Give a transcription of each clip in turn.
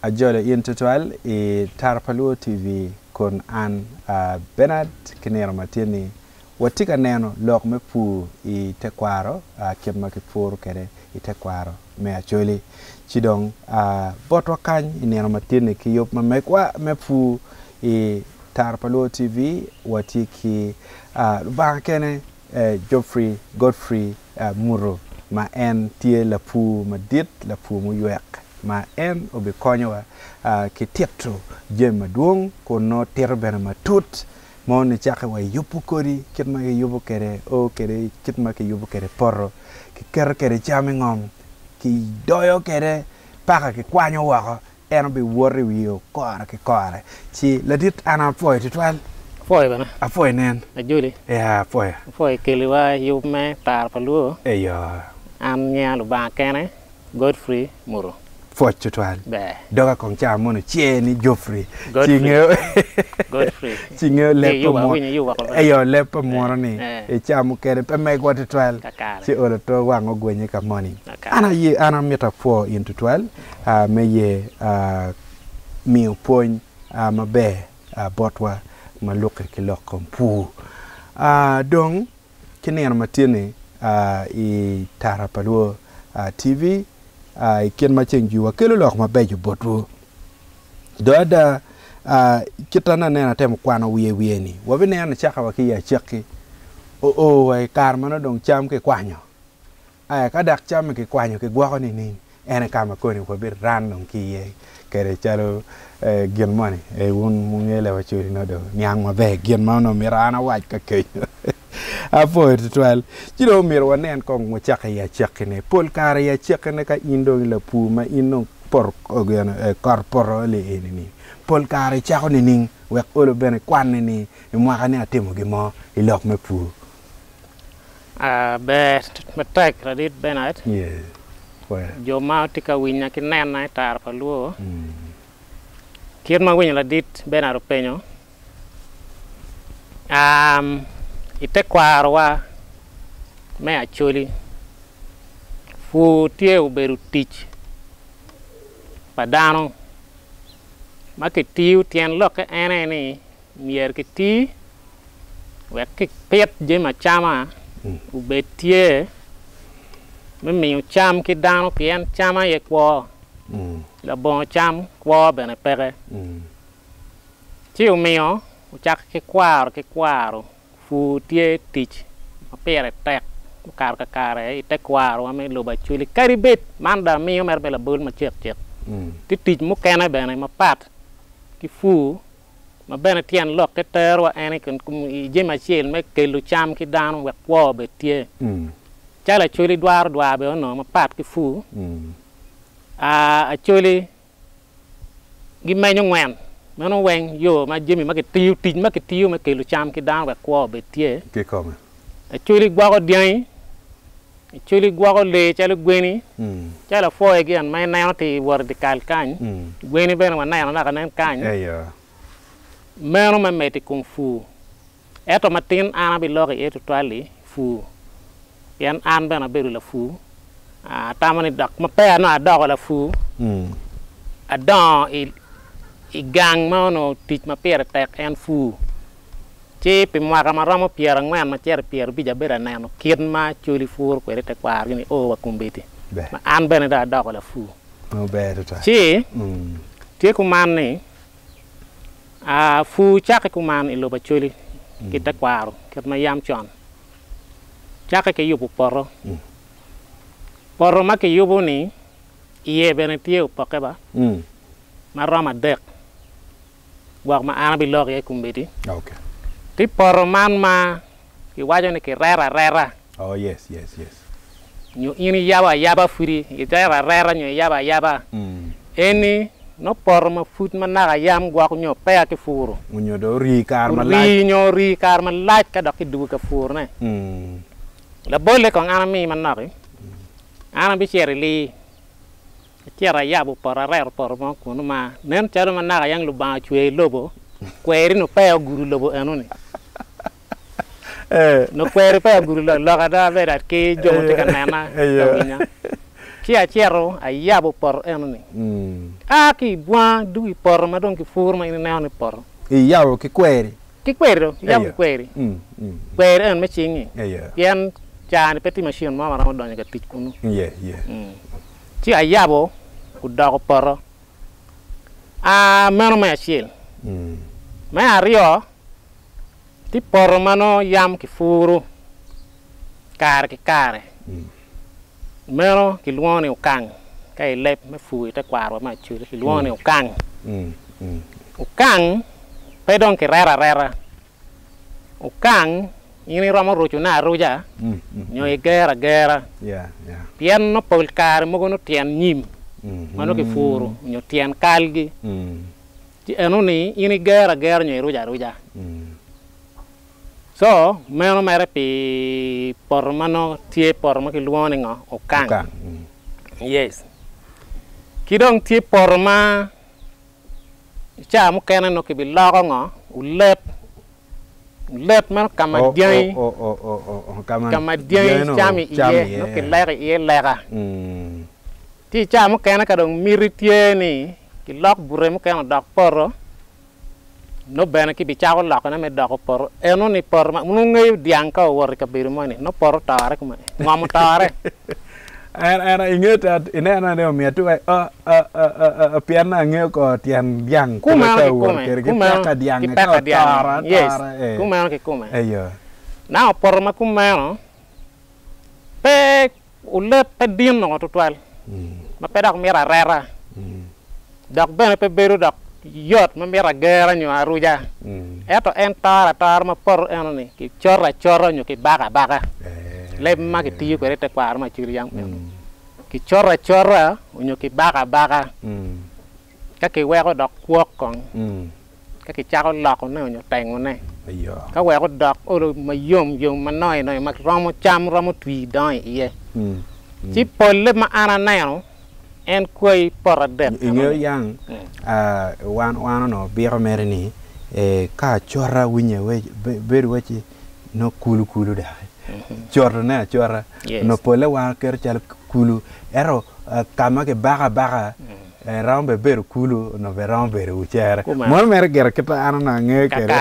ajole intitual e Tarpaluo TV kon an Bernard Kinero Matini watika neno lok me pu i tekwaro kem ma kipuru kere i tekwaro me ajole chidong botwa kany i neno Matini ki yop ma mekwa me pu i Tarpaluo TV watiki ba kene Godfrey Muro ma en tie la pu ma dit la pu mu yuek ma en obi konyowa ki tieto jema duong ko no terbena matut mo ni chake wa yupu kori kitma ke yupu kere o kere kitma ke yupu kere porro ki kere chame ngom ki doyo kere paka ki kwanyo wako en obi worri wiyo kore ki kore chi ladit ana foy titwal foy bana a foy nen a juli ya foy keliwa yup me Tarpaluo eyo am nyalu ba kene Godfrey Muro foch titwal doga kong cha mono chieni Godfrey chinge lepo mo eyo lepo moro ni e chamu kere pe me go titwal chi olo to wango gwenye ka moni ana metaphor in titwal me ye mi upon mabe botwa maluke kilokom pu dong kineno Matini i Tarpaluo TV kien ma cheng juwa kelo lok mabejo botwo doda kitana nena tem kwano wiye ni wabi nena chaka wakia cheki wai karmano dong cham ke kwanyo kadak cham ke kwanyo ke gwako ni ene kama koni wabi random kiye kere chalo gien mani wun mungele wachuri no do nyang mabe gien mano mirana wach ka kenyo apo titwal chiro miro wanen kong mochaka ya chekne pol kare ya chekne ka indo la pu ma ino por ogena corporo le enini pol kare chako ni ning wek olo bene kwan ni mwaka ne atimo gimo ilok me pu be matek radit Bernard yes jo ma tika winya ki nena Tarpaluo kien ma winya radit Bernard penyo ite kwarwa me acholi fu tie uberu tich padano ma ke tiu tien lok ene ni mier ke ti wek ke pet je ma chama ubetie me mi cham ki dano kien chama ye kwo la bon cham kwo bene pere ti u mio uchak ke kwaro fu tie tich apere tek kar ka kare ite kwaro ame loba chuli karibet manda miyo mer bela bul ma chek ti tich mu kene bene ma pat ki fu ma bene tien lok ke terwa ene kun je ma chel me kelu cham ki dano we kwo be tie chala chuli dwar be ono ma pat ki fu a chuli gi menyo ngwen mano weng yo ma jemi ma ke tiu tij ma ke tiu ma ke lu cham ki dan wa kwo be tie ke kome chuli gwa dian chuli gwa le chalo gweni chala fo again mai na ti wor di kal kan gweni ben ma na ka nan kan eyo meno ma meti kung fu eto matin ana bi loke eto twali fu yan an bena beru la fu tamani dak ma pe na dog la fu adan gang mano tich ma pere tek en fu che pe mwaka maramo piera ngwan ma cher pier bija bera nano kid ma chuli fur ko rete kwar ni o wa kumbiti ma an bene da la fu no better ta che te ku man ni fu chake ku man ilo ba chuli kita kwaro ket ma yam chon chake ke yubu porro ma ke yubu ni iye bene tie poke ba ma rama dek wak ma ana bi lok ye kumbiti okay ti porro man ma ki wajo ni ki rera oh yes nyu ini yaba furi itera rera nyu yaba eni no porro ma fut ma naga yam gwa ko nyo pe ki furu nyo do ri kar ma laaj ka dok ki du ka fur ne la bolle ko ana mi man naki ana bi chere li chere yabu porro rer porro ma ko ma nen chere ma naga yang lu ba chwe lobo kweri no pe guru lobo enoni no kweri pe guru lo ka da vera ke jomo te kanana chia chiaro a yabo por enoni ki bua du por ma don ki forma in neoni por e yabo ki queri yabo queri queri en me chingi pian jani peti machine ma mara don ga tik kunu chi a yabo ku da por a meno ma chiel ma ario ti por mano yam ki furu kare meno ki luoni o kang kai lep me fui ta kwaro ma chu ki luoni o kang o kang pe don ki rera o kang ini ramo rocho na roja nyo e gera pian no pol kare mo gono tian nyim mano ki furu nyo tian kalgi ti enoni ini gera nyo roja so meno mere pi por mano tie por ma ki luoni ngo o kang yes kidong tie por ma cha mo kena no ki bi logo ngo ulet meno kamadian kamadian chami ie no ki lera ti cha mo kena ka dong miritie ni ki lok bure mo kena dak poro no bena ki bichago lako na me dako por eno ni por ma nungay diangka wor ka birmo ni no por tare kuma ngam tare ana inget at ina na ne mi atu piana nge ko tian diang ko ka diang tara kuma ke kuma ayo na por ma kuma pe ulet pe din no total ma pe dak mera rera dak bena pe beru dak yot ma mera gera nyo aruja eto entar ma por enoni ki chora nyo ki baka le ma ki tiyo ko rete kwar ma chiri yang ki chora nyo ki baka ka ki weko dok kwok kong ka ki chako loko ne nyo tengo ne ka weko dok olo ma yom ma noy ma romo cham romo twi dai iye ti pole ma ana neno en koy por det ingo yang wan no biro merni ka chora winya we ber wachi no kulu da chora no pole wa ker chal kulu ero kama ke baka rambe ber kulu no berambe uchere mon mer ger kita anana nge kere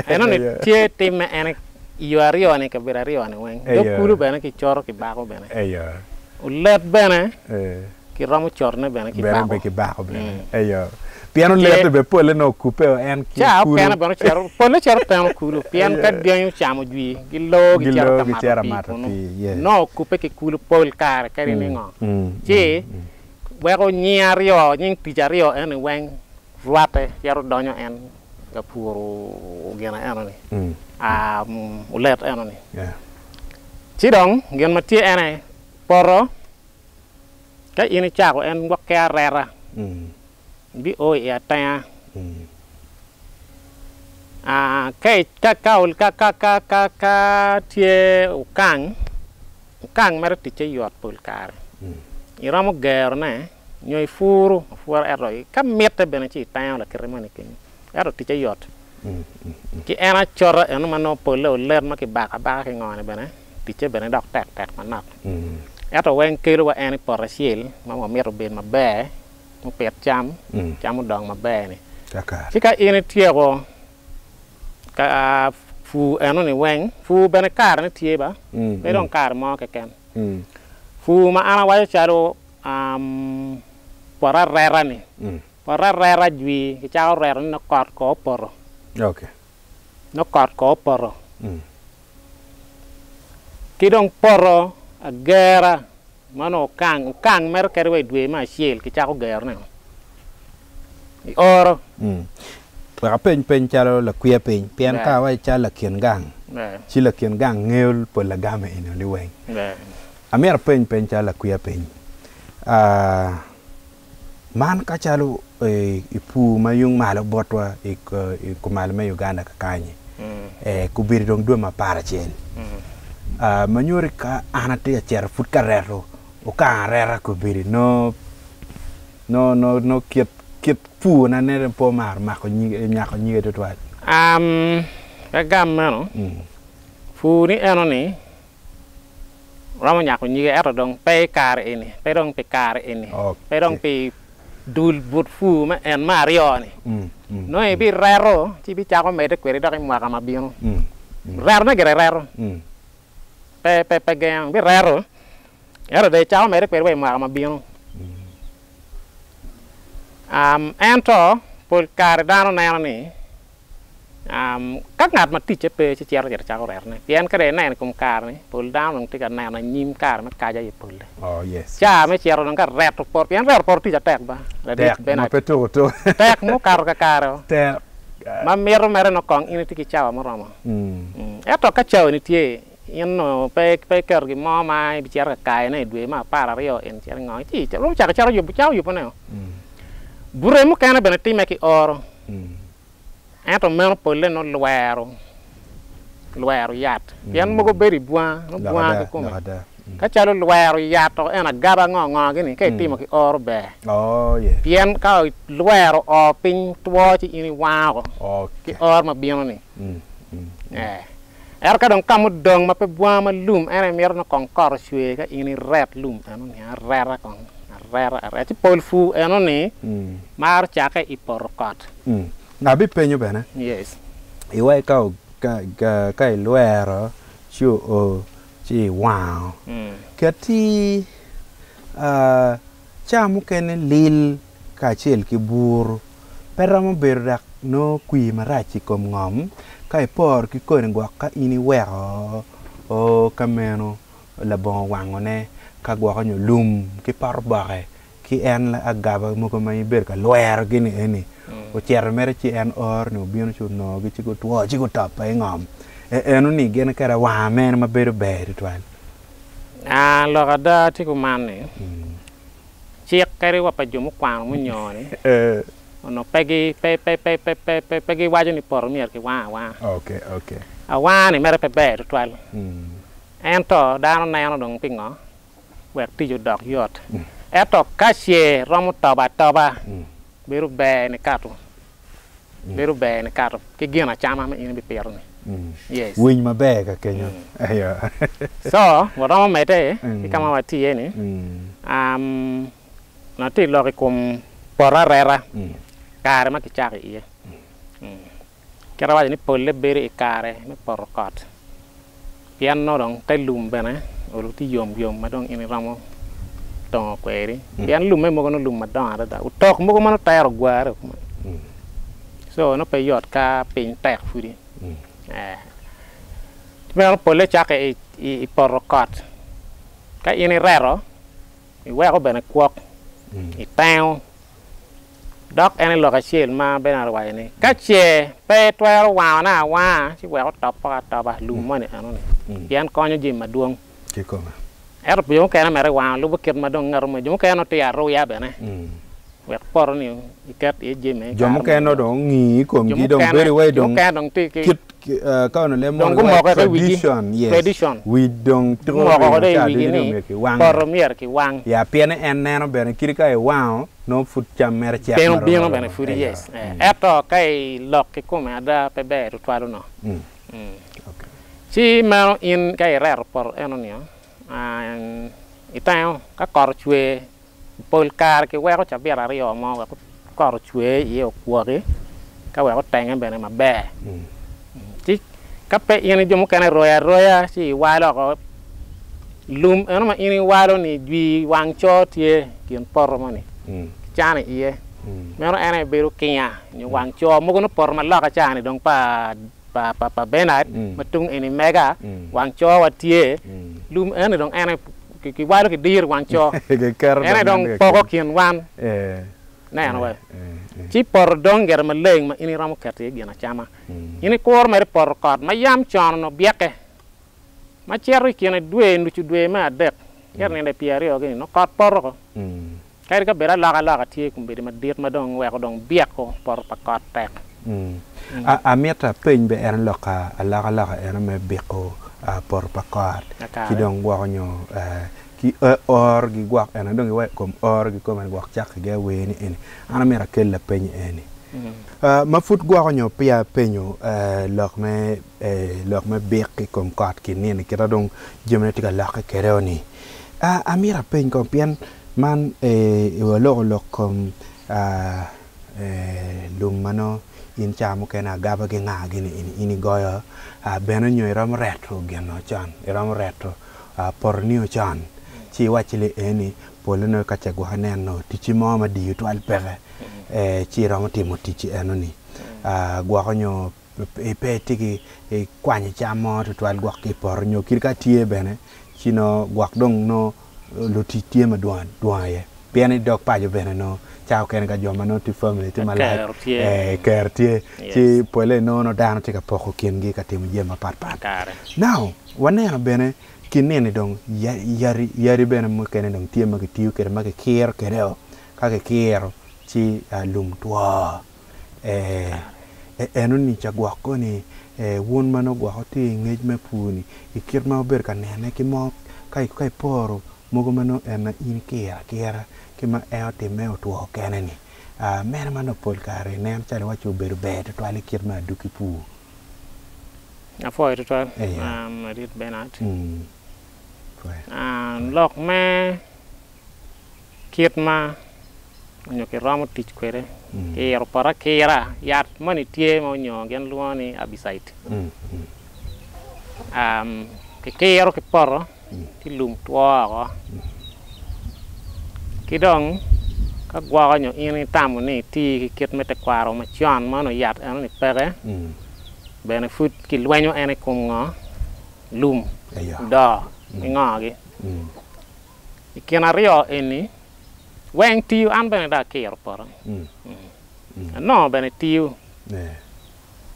eno ne tie tim en yuario ne ke berario ne wen do kulu bana ki choro ki bako bana ulet bana ki ramo chorne bena ki bako bene ayo piano lete be pole no coupe en ki kulu piano bena chero pole chero piano kulu piano ka dianyo chamo dwi ki lo ki chero mata no coupe ki kulu pol kar kari ni ngo ji wego nyario nying pijario en wen ruate chero donyo en ka puro gena en ni ulet en ni ci dong gen mati ene poro ka ini chako en wakya rera bi o ya ta kai kaul ka tie ukang mer ti che yot pul kar iramo ger ne nyoy furu eroi ka mette bene ci ta la kremani ken ero ti che yot ki ena chora eno mano polo ler ma ki baka ke ngone bene ti che bene dok tek manap eto wen kilo wa eni porasiel ma mero ben ma be mo pet cham dong ma be ni sika ini tiego ka fu eno ni wen fu bene kar ni tieba be don kar mo ke ken fu ma ana wa charo pora rera ni pora rera jwi ki chao rera no kot ko poro no kot ko poro ki dong poro agera mano kang mer kerwe dwe ma shiel ki chako ger ne oro pa pen chalo la kuya pen pian ka wa chala kien gang chi la kien gang ngel po la game ino li wen amer pen chala kuya pen man ka chalo ipu mayung malo botwa ko mal me Uganda ka kanye ku bir dong do ma para chen manyori ka anate cher fut karero o ka rera ko biri no kit pu na ne po mar ma ko nyi to twat ka gam no fu ni eno ni ramo nya ko nyige eto dong pe kar ini pe dong pe kar ini pe dong pe dul but fu ma en mario ni no e bi rero ti bi cha ko mede kweri do mo ka mabino rero na gere rero pe gang bi rero era de cha ko mede kweri mo ka mabino ento pol kar dano na ni các ngạt mà tít chế pe chế chèo cha ko rero ne pian ka de na kum kar ni pol dano ti ka na nyim kar ma ka ja ye pol yes cha me chèo no ka reto por pian reto por ti ja tek ba ma peto to tek mo kar ka karo te ma mero no kong ini ti ki chawa mo rama eto ka chawa ni tie no pe ker gi mo mai bi cher ka kai ne dwe ma para rio en cher ngoi ti cha lo cha ka yu chao yu pone bure mo kana bene ti me ki oro eto mero pole no luero yat pian mo go beri bua no bua ko me ka chalo luero yat to ena gaba ngo gini ka ti mo ki oro be yeah pian ka luero o pin tuo ti ini wa ki or ma bieno ni er ka dong kamu dong ma pe bua ma lum ene mer no konkor shwe ka ini red lum anu ni rera kon rera ti pol fu eno ni mar cha ka iporokot na bi penyo bene yes iwe ka luero chu o chi wow kati chamu kene lil ka chel ki bur peramo berdak no kui marachi kom ngom kai por ki ko ngwa ka ini wero o kameno la bon wangone ka gwa nyo lum ki par bare ki en la agaba mo ko mai ber ka luero gini eni o cher mere chi en or no bion chu no gi chi ko tuo chi ko tap ai ngom eno ni gen kara wa men ma ber ber twan lo kada ti ko mane chiek kare wa pa jumu kwang mu nyone no pegi pegi wa ni por mier ki wa okay a wa ni mere pe ber twan ento dano na no dong pingo wer ti ju dok yot eto kasie romu toba beru be ni kato ke gina chama ma ini bi per ni yes win ma be ka kenyo ayo so wala ma mete ki kama wati ni na ti lo kum pora rera kare ma ki chaki ie kera wa ni polle bere kare me porokot pian no dong te lum bene o ti yom ma dong ini ramo tong kweri pian lum me mo no lum ma dong da utok mo ko mano tayro gware so no pe yot ka pin tek furi me polle chake i porokot ka ini rero i wa ko bene kwok i tao dok ene lo ka chel ma benar wa ni ka che pe twero wa na wa chi wa top ka ba lum mo ni anu ni pian konyo ji maduong ki ko er bio ka na mere wa lu buket madong ngar mo jo ka no te aro ya bene wek por ni ikat e je me jo mo ka no dong ngi kom ji dong very way dong ka dong ti kit ka no le mo tradition yes we dong tro ko de wi ni por mier ki wang ya pian en no bene kiri ka e wow no fut cham mer chia pian bien bene furi yes eto kai lok ki ko me ada pe be to twado no okay si ma in kai rer por eno ni itao ka kor chwe pol kar ki we ko cha bia rio mo ko kor chwe ye ko ke ka we ko tang bene ma be ti ka pe yen jomu kana roya si walo ko lum eno ma ini walo ni dwi wang cho tie kin por mo ni chane ie mero ene beru kinya ni wang cho mo ko no por ma la ka chane dong pa benat matung ini mega wang cho wa tie lum ene dong ene ki walo ki dir wang cho ene dong poko kin wan na no we ci por dong ger ma leng ma ini ramu kerte gena chama ini kor mere por kot ma yam chon no bieke ma cherri kin dwe ndu ci dwe ma dek ger ne piari o gini no kot por ko kay ka bera la tie kum be ma dir ma dong we ko dong biek ko por pa kot tek a meta pen be en loka ala en me beko por pa kot ki dong wo nyo ki or gi gwak en dong we kom or gi kom gwak chak ge we ni en ana mera kel la pen eni ma fut gwa nyo pia penyo lok me bek kom kot ki ni kira dong jemne tika lok kereo ni amira pen kom pian man lok kom lum mano in chamu kena gaba ge nga gini ini goyo beno nyo iram retro geno chan iram retro pornio chan chi wachile eni poleno kacha gwa neno tichi mama di utwal pere chi ram timo tichi enoni gwa nyo pe tiki kwanye chamo twal gwa ki pornio kirka tie bene chino gwa dong no lo titie ma duaye piani dok pajo bene no chao ken ka joma no ti family ti mala kertie chi pole no dano ti ka poko kengi ka tim jema pat now wanena bene kinene dong yari bene mo ken dong tie ma tiu ker ma ke kier kereo ka ke kier chi lum twa eno ni chagwa ko ni won mano gwa ti ngej me puni ikir ma ber ka nene ki mo kai poro mogo mano en in kiera kima eote meo tuo keneni mena mano pol kare nen chale wacho beru bete to ale kir ma duki pu afo to rit benat lok me kit ma nyo ke ramo tich kwere kier para kiera yat mani tie mo nyo gen luani abisite ke kiero ke poro ki lum tua ko ki dong ka gwa nyo ini tamu ni ti kit mete kwaro ma chon mano yat an ni pere benefit ki lwenyo ene kungo lum do ngogi ikena rio eni weng tiu an bene da kier poro no bene tiu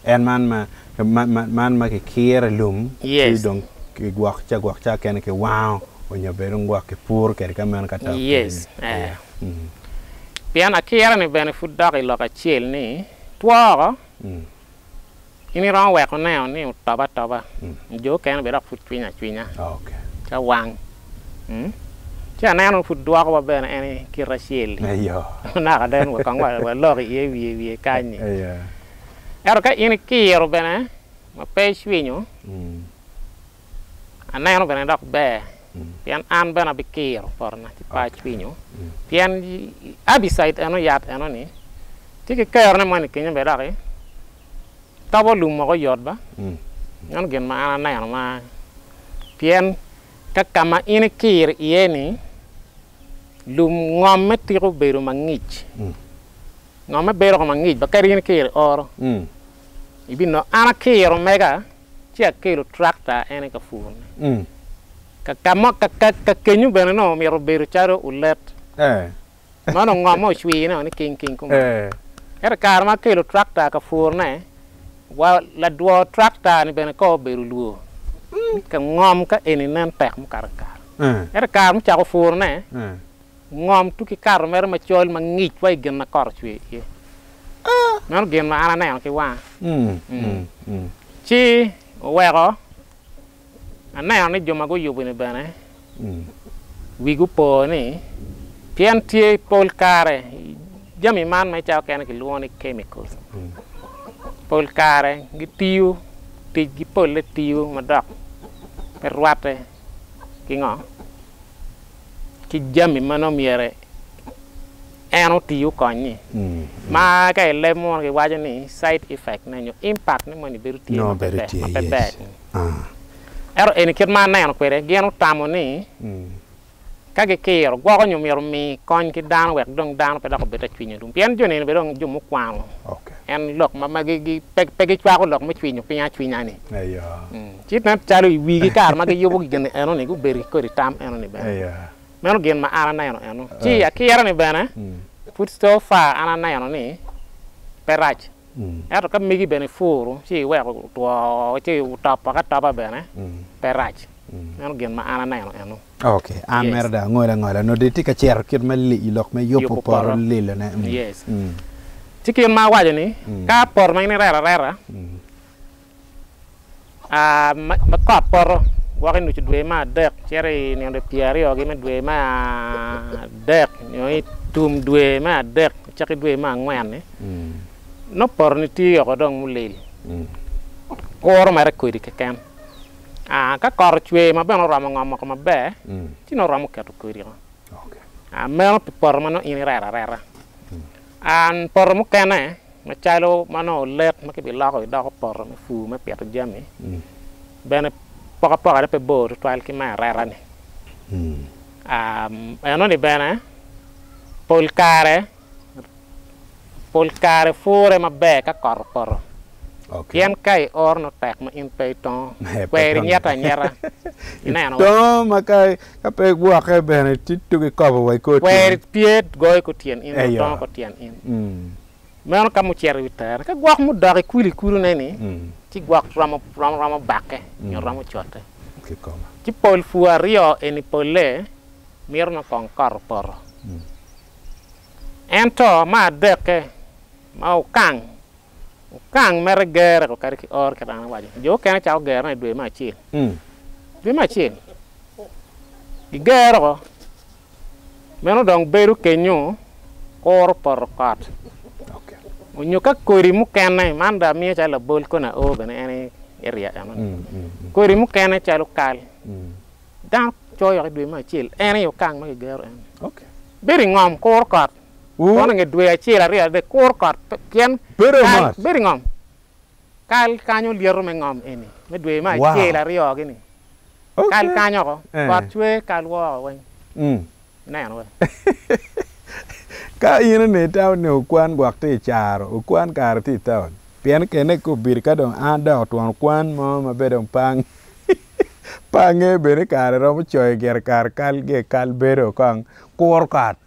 en man ma ke kier lum ti dong guak cha ken ke wow onyo berung guak ke pur ke kamen kata yes pian akiera ni benefit dog lo ka chiel ni tworo ini ron we ko ne ni toba jo ken be dak fut twinya okay cha wang cha na no fut dog ba ben eni ki rachiel ayo na ka den we kan wa lo ye wi kanyi ero ka ini kiero bene ma pe swinyo aneno bene dok be pian an bena bikir porna ti pa chwinyo pian abisite eno yat eno ni ti ke kerne mani kenya be dok tabo lum mo yot ba non gen ma aneno ma pian ka kama in kir yeni lum ngom metiro beru mangich ngom beru mangich ba karin kir oro ibino ana kir mega chia kilo tractor ene ka fun ka kama ka kenyu bene no mi roberu charo ulet mano ngamo chwi no ni king kum era karma kilo tractor ka furne wa la duo tractor ni bene ko beru luo ka ngom ka ene nan pek mu kar era karma cha ko furne ngom tu ki kar mer ma chol ma ngich wai gen na kor chwi no gen ma ana na ki wa chi wego ana ni joma go yubu ni bene wigu po ni pian tie pol kare jami man mai chao ken ki luoni chemicals pol kare gi tiu ti gi pol le tiu madok per wate ki ngo ki jami mano miere eno tiu konyi ma ka le mo ki waje ni side effect na nyo impact ni mo ni beru tiu no beru tiu ero eni kit ma neno kwere geno tamo ni kage kero gwa nyo mi kon ki dan wek dong dan pe da ko beta chwinya dum pian joni be dong jumu kwano okay en lok ma gi pege chwa ko lok ma chwinyo pinya chwinya ni ayo chit na chalo wi gi kar ma gi yobo gi gene eno ni go beri ko ri tam eno ni be ayo meno gen ma ara na eno chi akira ni bene put so far ana na eno ni perach ero ka migi bene furu chi we ko to chi utapa ka tapa bene perach meno gen ma ana na eno okay amerda ngola no de tika cher kit mali ilok me yopo por lile ne yes tiki ma waje ni ka por ma ni rera ma ka por wa ke nu ci dwe ma dek chere ni de piari o gi me dwe ma dek ni tum dwe ma dek chaki dwe ma ngwan ni no por ni ti ko dong mulil kor mare ko di ken ka kor chwe ma ben ram ngam ko ma be ti no ram ka to ko ri okay mel por ma no ini rera an por mu ken ma chalo ma no let ma ke bi la ko da ko por ma fu ma pet jami ben poka pe bo to al ki ma rera ni ano ni bene polcare fuore ma be ka corporo Pian kai or no tek ma in pe ton kweri nyata nyera ina no to ma kai ka pe gwa ka bene titu ke ko wai ko kweri piet goy ko tien in ton ko tien in men ka mu cher witar ka gwa mu dare kuli kuru ne ni ti gwa ramo bakke nyo ramo chote ke ko ti pol fuario eni pole mirno con corporo ento ma deke ma kang mere gere ko kari or ka dana waji jo kana chao gere na dwe ma chi di gere ko meno dong beru kenyu kor por kat okay unyo ka kori mu kana manda mi cha la bol ko na o bene ene area ama kori mu kana cha lo kal dan choyo dwe ma chi ene yo kang ma gere okay beri ngom kor kat Kona nge dwe achira ria de kor kat kien beri ngom kal kanyo liero me ngom eni me dwe ma achira ria gini kal kanyo ko pat chwe kal wo wen na no ka ina ne taw ne kwan gwak te charo kwan kar ti taw pien kene ko bir ka don ada ton kwan mo ma bedon pang pange bere kar ro mo choy ger kar kal ge kal bero kang kor kat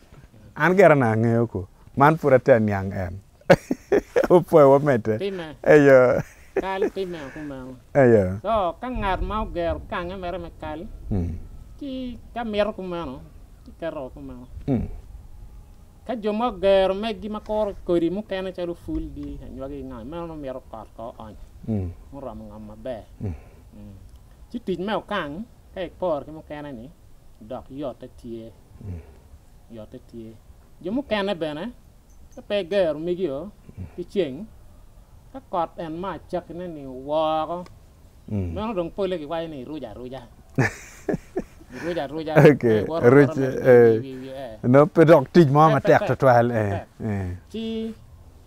an gera na ngeo ko man purata nyang en opo wa mete ayo kal time ko ma ayo so kan ngar mau ger kan mere me kal ki ka mer ko ma no ki karo ko ma ka jomo ger me gi makor ko ri mu kana chalu ful di nywagi ngai ma no mer ko on mo ram ngam ma be ci tij me kan kay por ki mu kana ni dok yota tie Jomu kene bene ka pe ger migio ki cheng ka kot en ma chak ne ni wa ko meno dong pole ki wai ni ruja okay no pe dok tij mo ma tek to twal ti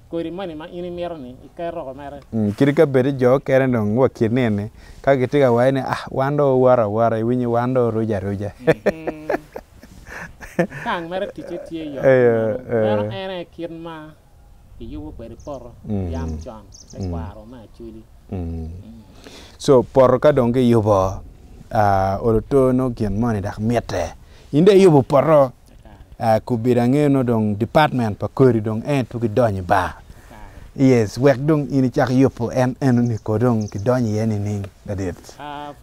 ko ri mani ma ini mer ni ka ro mere kiri ka bere jo kere dong wa kinene ka gitiga wai ni wando wara winyi wando ruja kang mere tichetie yo pero ene kin ma yuwo per por yam chan e kwaro ma chuli so por ka donge yubo oroto no kin mani dak mete inde yubo porro ku birange no dong department pa kori dong to ki donyi ba yes wek dong ini chak yupo en ni ko dong ki donyi yeni ning dadet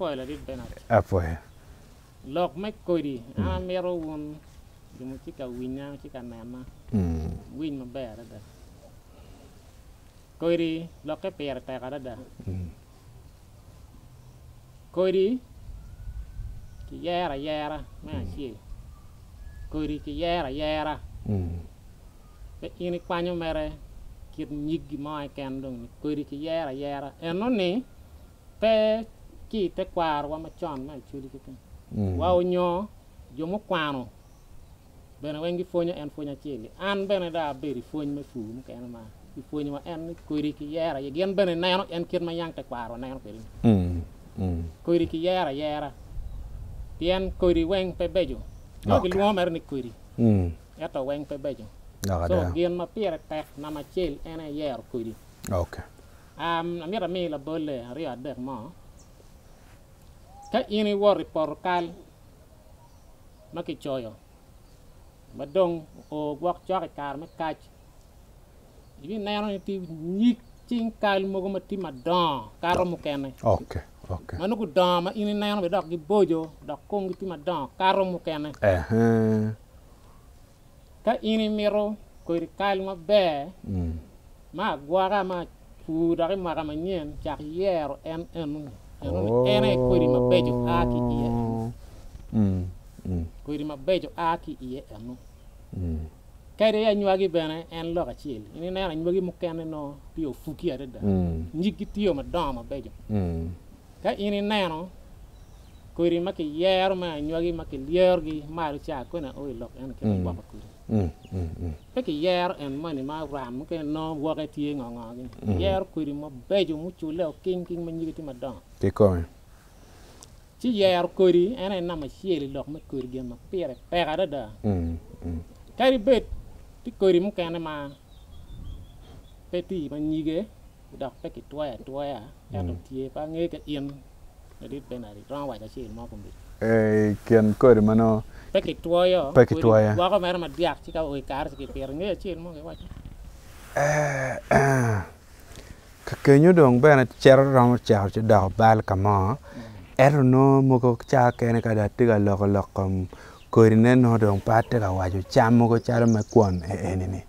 foi la dit benat foi lok mek kori mero won Jumu chika winya chika nama win ma be da koiri loke per ta kada da koiri ki yera ma chi koiri ki yera pe ini kwanyo mere kit nyigi ma ken dong koiri ki yera eno ni pe ki te kwar wa ma chon ma chuli ki wa onyo jomu kwano bena wengi fonya en fonya chili an bena da beri fonya me fu mu ken ma fonya ma en koiri ki yera ye gen bena nano en kir ma yang te kwaro nano peri koiri ki yera tien koiri weng pe bejo no ki luo mer ni koiri eto weng pe bejo so gen ma pere tek na ma chil en yer koiri okay amira mi la bolle ria der mo ka ini wori porkal maki choyo Madong o gwak chak kar me kach ibi nano ti nyik ching kal mo ma ti madon karo mo kene okay manu ku dama ini nano be dok gi bojo dok kong ti madon karo mo kene ka ini mero ko ri kal ma be ma gwara ma fu da ma ma nyen chak yero en ko ri ma bejo aki iye ko ri ma bejo aki iye anu kare ya nyuagi bene en lo achiel ini ne nyuagi mukene no pio fuki adada nyigi tio madama bejo ka ini neno kuri maki yer ma nyuagi maki liergi maru cha kona oi lok en ke ba kuri peki yer en mani ma ram ke no woke tie ngongo gi yer kuri mo bejo mu chule o king ma nyigi ti madama ti ko ci yer kuri ene na ma chieli lok ma kuri gen ma pere pega dada kari bet ti kuri mu kene ma peti ma nyige dok peki toya eto tie pa nge ke in di benari ron wa chiel mo ko bit ken kuri mano peki toya wa ko mer ma diak ci ka o kar ci per nge chiel mo ke wa ka kenyu dong bena cher ron cha ci da bal kama ero no moko cha kene ka da tiga lok kuri ne no dong pate ka waju cham moko charo ma kwon enini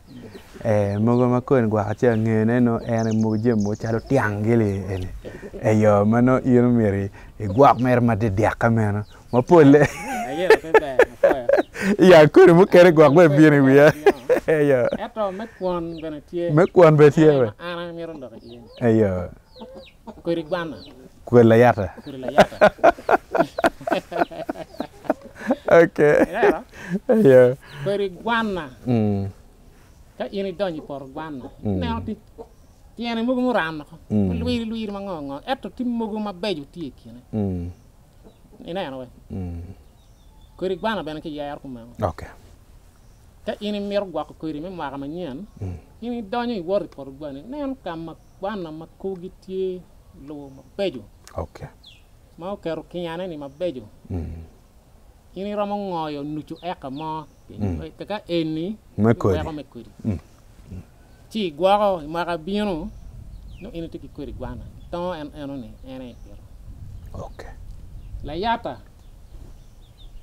mogo ma kon gwa cha ngene no ene mo je mo charo tiangili ene yo mano iro meri gwa mer ma de dia kamera mo pole ya kuri mo kere gwa ba bini wiya yo eto me kwon bene tie we ana mi rondo ka yo kuri gwana Kuela yata. Okay. Yeah. Kuri gwana. Ka ini donyi por gwana. Ne oti. Tiene mugu muram ko. Luir mangongo. Eto tim mugu ma beju tie kine. Ina no we. Kuri gwana bena ke yar ko ma. Okay. Ka ini mer gwa ko kuri me ma ma nyen. Ini donyi wor por gwana. Ne kam ma gwana ma ko gitie lo ma beju. Okay. Mau kero kinyane ni ma beju. Ini romo ngoyo nuchu eka mo. Kaka eni mekuri. Ci gwaro maka bino no ini tiki kuri gwana. Ton eno ni ene pero. Okay. La yata.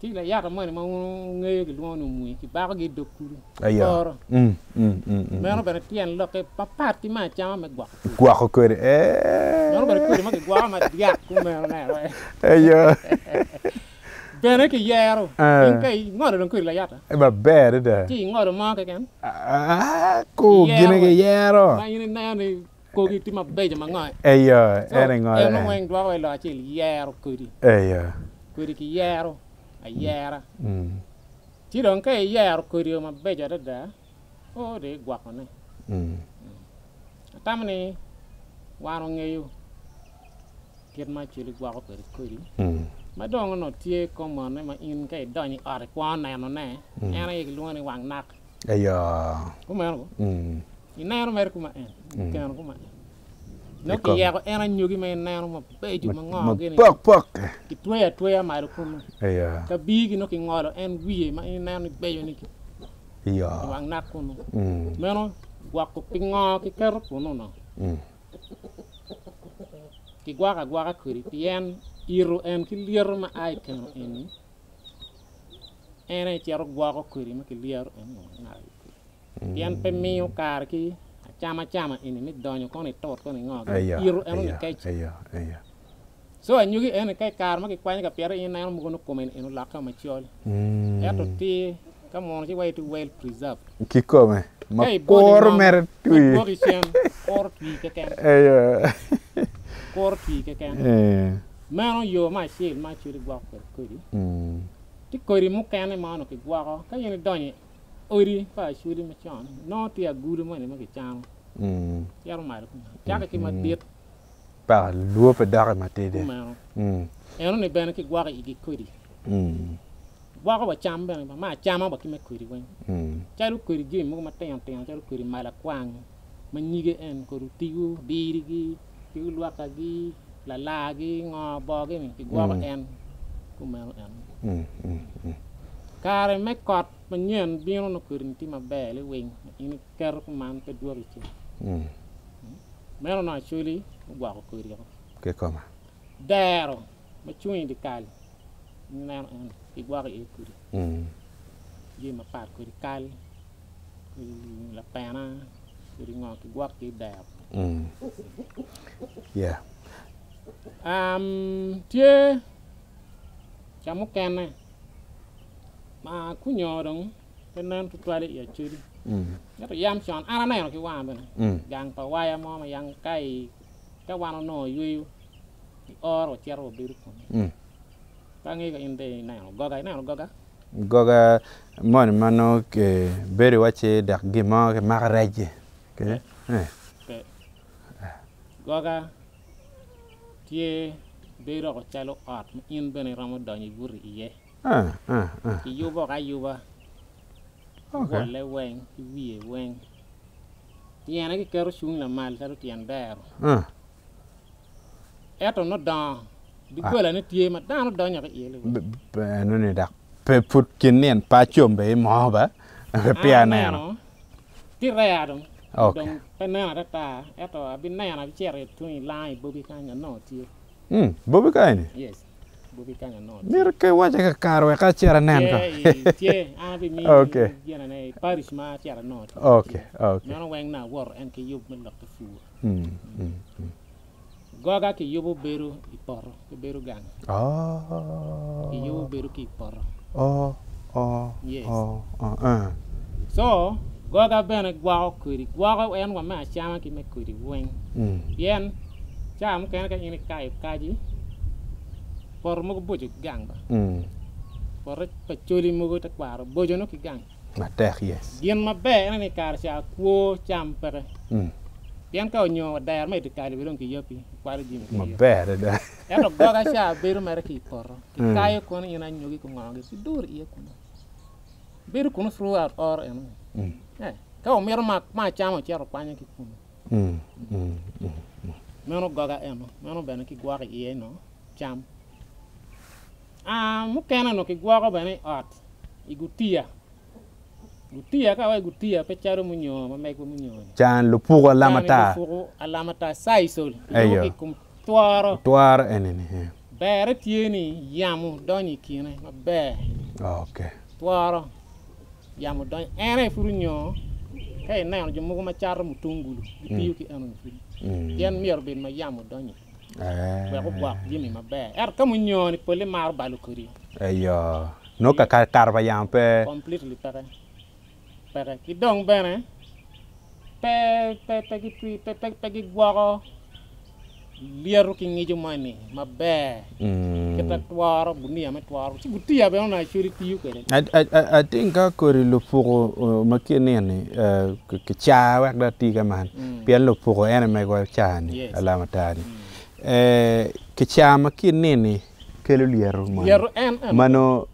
Ti la yata mo ni ma ngoyo ki lumo mui ki ba gi dokuru. Ayo. Meno bene tien lo ke papati ma chama me gwa. Gwa ko kuri. Meno bene kuri ma ki gwa ma dia ku meno na. Ayo. Bene ki yero. Inkai ngoro don kuri la yata. E ba bere da. Ti ngoro ma ke ken. Ko gine ke yero. Ma ini na ni ko gi ti ma beje ma ngai. Ayo, ere ngoro. Eno wen dwa we la chi yero kuri. Ayo. Kuri ki yero. A yera. Ti don ke yero kuri ma beje da. O de gwa ko ne. Tamni waro ngeyu. Kit ma chi gwa ko kuri. Ma dong no tie common ma in kai doni ar kwan na no ne ana yek luani wang nak ayo kuma no ina no mer kuma en kan kuma no ki ya ko ana nyugi me na no ma beju ma ngo gene pok ki tuya ma ro kuma ayo ka bigi no ki ngoro en wiye ma ina no beju ni ki iyo wang nak kuno meno gwa ko pingo ki ker kuno no ki gwa kuri pien iro en ki lier ma ai kan en ene chero gwa ko kuri ma ki lier en na pien pe miu kar ki chama ini mi donyo ko ni tot ko ni ngo iro en ni kai ayo so anyugi en kai kar ma ki kwanya ka pere en na mo no komen en la ka ma chiol eto ti ka mo ki way to well preserved ki come ma por mer tu por tu ke ken ayo por tu ke ken mano yo ma shil ma chiri gwa ko kuri ti kuri mu kane ma no ki gwa ko ka yene donye ori pa shuri ma chan no ti aguru mo ne ma ki chan yaro ma ko ya ki ma dit pa luo pe dar ma te de eno ne ben ki gwa ki kuri gwa ko ba cham ben ma chama ba ki me kuri wen charu kuri gi mu ma ten charu kuri ma la kwang ma nyige en ko rutiu diri gi ki luwa ka gi la lagi ngo boge ni ki gwa en ku me en kare me kot manyen bino no kurin ti ma bele wen ini ker ku man pe duori ci mero na chuli gwa ko kuri ko ke koma dero ma chuin di kal nan en ki gwa e kuri ji ma pat kuri kal la pena kuri ngo ki gwa ki dero yeah tie chamu kene ma kunyo dong tenan tu twale ya churi Nó yam chọn ăn này nó cái quan bên gang pa waya mo mà yang cái quan nó yêu or chero biru ka ngi ka inde na goga mon mano ke beri wache dak gima ke magaraje ke goga tie bero ko chalo art in bene ramadan yi buri iye ki yuba ka yuba okay le wen ki wie wen tiana ki kero shung la mal taro tian ber eto no dan di gola ne tie ma dan no dan ya ka yele no ne dak pe put kinien pa chombe mo ba pe ana no ti rea dong dong penana ta eto bin na na chere tu lai bobi kanya no tie bobi kanya yes bobi kanya no mir ke waje ka karo ka chere nan ka tie abi mi okay yana ne paris ma chere no okay no weng na war en ke yub men lokto fu goga ki yubu beru iporo ki beru gang ki yubu beru ki iporo yes so goga bene gwago kuri gwago en wa ma chama ki me kuri wen yen cham ken ka ini kai kaji por mo bojo gang ba por pa choli mo ta kwaro bojo no ki gang ma ter yes yen ma be en ni kar cha kwo cham pere yen ka onyo dar me de kai bi ki yopi kwaro jim ma be da en goga cha beru mer ki por ki kai ko ni na nyogi ko ngi si dur iye ko beru ko no throughout or en ka o mero ma chamo chero kwanya ki kuno meno goga eno meno bene ki gwara iye no cham mu kena no ki gwara bene art igutia ka wa gutia pe charo munyo ma me ko munyo chan lu pugo lamata alamata saisol ki kum twaro enene bere tieni yamu doni kine ma be okay twaro yamu doni ene furunyo hey na yo mo ma char mutungulu piu ki anu fi yen mier bin ma yamu doni we ko bwa jimi ma be ka munyo ni pole mar balu kuri ayo no ka karba yam pe completely pere ki dong bene pe ki gwa lieru ki ngi jumani ma be kita twaro bunia ma twaro ci gutia be ona churi piu kere I think ka kori lo pugo makene ni ke cha wak da ti ka man pian lo pugo ene me go cha ni alama tani ke cha makene ni kelo lieru mano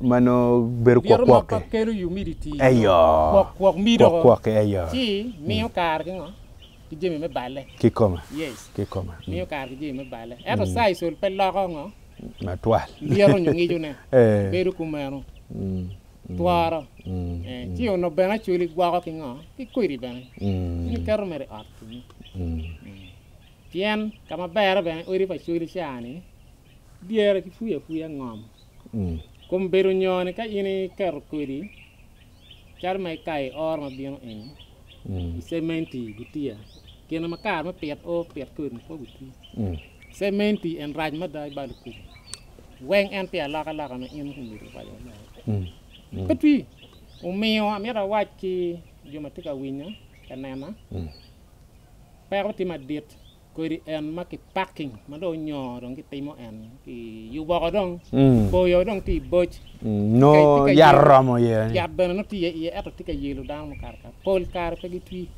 beru ko ko kelo humidity ayo ko mido ko ayo ci mio kar ki ngo ki jemi me bale ki koma yes ki koma mio kar ki jemi me bale eto sai sol pe logo ngo ma toile lieru ngi june beru kumero twaro ci ono bena chuli gwa ki ngo ki kuiri bena ni kero mere art tien kama bere bena ori pa chuli chani biere ki fuya ngom kum beru nyone ka ini kero kuiri char mai kai or ma bieno en sementi gutia kena makar ma pet kun ko guti sementi en raj ma dai bal ku weng en pe la na in ku mi ba yo petwi o mio amira wachi juma tika winya kanana pero ti ma dit ko ri en ma ki parking ma do nyo dong ki timo en ki yu bo dong bo yo dong ti boch no yaramo ye ya ben no ti ye eto tika yelu dang makar ka pol kar pe gi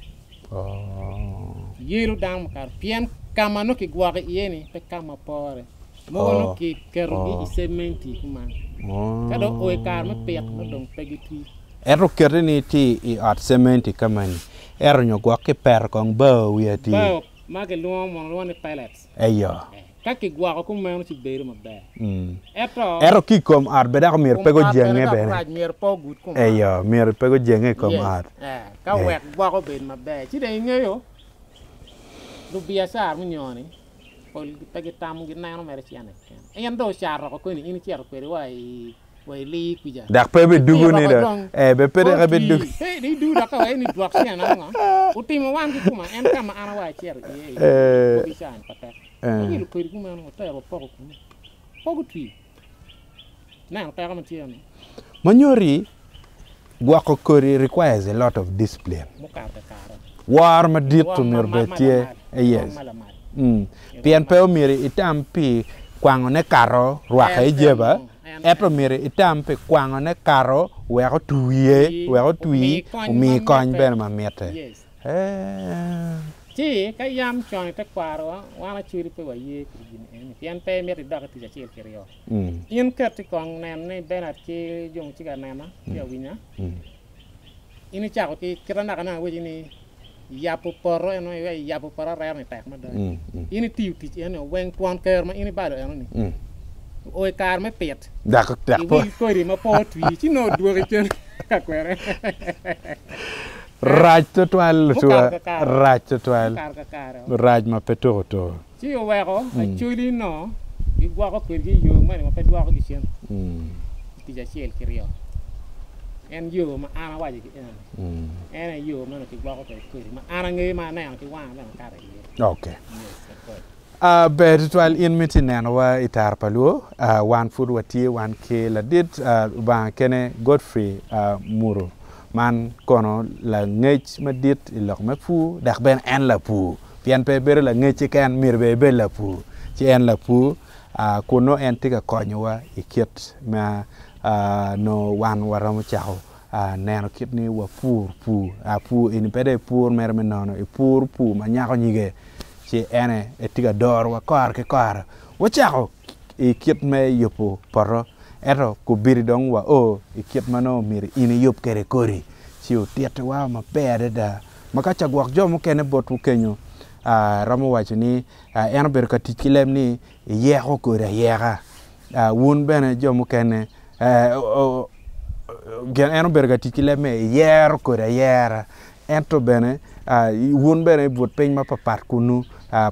yelu dang makar pien kama no ki gware yeni pe kama pore mo no ki kero i sementi kuma kado o kar ma pet no dong pe gi ero kere ni ti i art sementi kama ni ero nyo gwa ke per kong bo wi ti ma ke lo ne pellets ayo ka ki gware ko ma no ti beru ma be ero ki kom art be da ko mir pe go jenge be mir po gut ko ayo mir pe go jenge kom art ka wek gwa ko ben ma be ti de ngeyo du biasa mu nyoni pol pagi tam gi na no mere chiane en do char ko ni ini chiar ko wai li kuja dak pe be dugu ni da be pe de be dugu di du da ka ni duak chiana nga utimo wan ki kuma en kama ana wa chiar ko bisan pata ni ko ri kuma no ta ro poko kuma poko tri na ta ka mtiani manyori Guaco kori requires a lot of discipline. War ma dit to mir betie yes. Pian pe miri itam pi kwango ne karo ruaka ijeba. Eto miri itam pi kwango ne karo weko tuye umi kony ben ma miete. Chi ka yam chon te kwaro wana churi pe waye kujin pian pe miri dog ti jachil kirio. In ket kong nem ne benat chi jong chi ga nema ya winya. Ini chako ti kirana kana we ni yapu poro eno yapu poro rare ni tek ma do. Ini tiu ti eno wen kwan ker ma ini bado eno ni. Oi kar me pet. Dak po. Ko ri ma po twi chi no duore chen ka kwere. Raj total tua raj total. Raj ma petoto. Chi o wego a chuli no bi gwa ko kwer yo ma pe dwa ko chen. Ti ja chel kirio. En yo ma ana wa ji en yo ma ti gwa ko kwer ma ana nge ma na ti wa na ka re. Okay. Bertual in meeting and wa itar paluo one food wati one ke la dit ba kene Godfrey Muro man kono la ngech ma dit ilok ma fu dak ben en la pu pian pe ber la ngech kan mirbe be la pu ci en la pu kono en tiga konyowa iket ma no wan waram chao neno kit ni wa pu in pede pur mer menono e pur pu ma nyako nyige ci ene etiga dor wa kor ke kor wa chako e kit me yopo poro eto ku biri dong wa e kit mano mir ini yop kere kori ci o tiete wa ma pede da maka chagwak jo mo kene botu kenyo ramo wachi ni eno ber ka tikilem ni yego kore yega wun bene jo mo kene gen eno ber ka tikilem yer kore yera ento bene wun bene bot peny ma papat kunu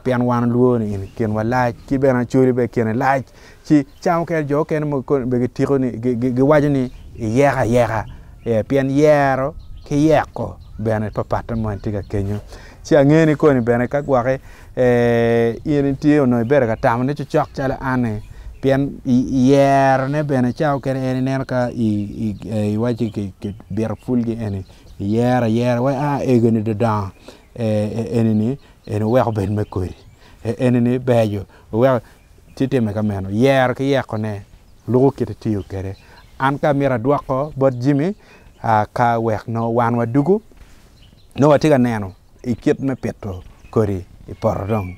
pian wan luo ni ken wala ki bena chori be ken la ci cham kel jo ken mo be tiro ni ge wajni yega pian yero ke yeko bene papat mo antiga kenyo ci angeni ko ni bene ka gwake yen ti no bere ka tamne ci chok chala ane pian yer ne bene chao ken en ne ka i waji ke ber fulgi ene yera wa egeni de dan enini en wex ben me koy enini bejo wex tite me kameno yer ke yeko ne lugo kete tiyo kere an ka mira dwako bot jimi ka wex no wan wa dugu no watiga neno iket me peto kori i pordong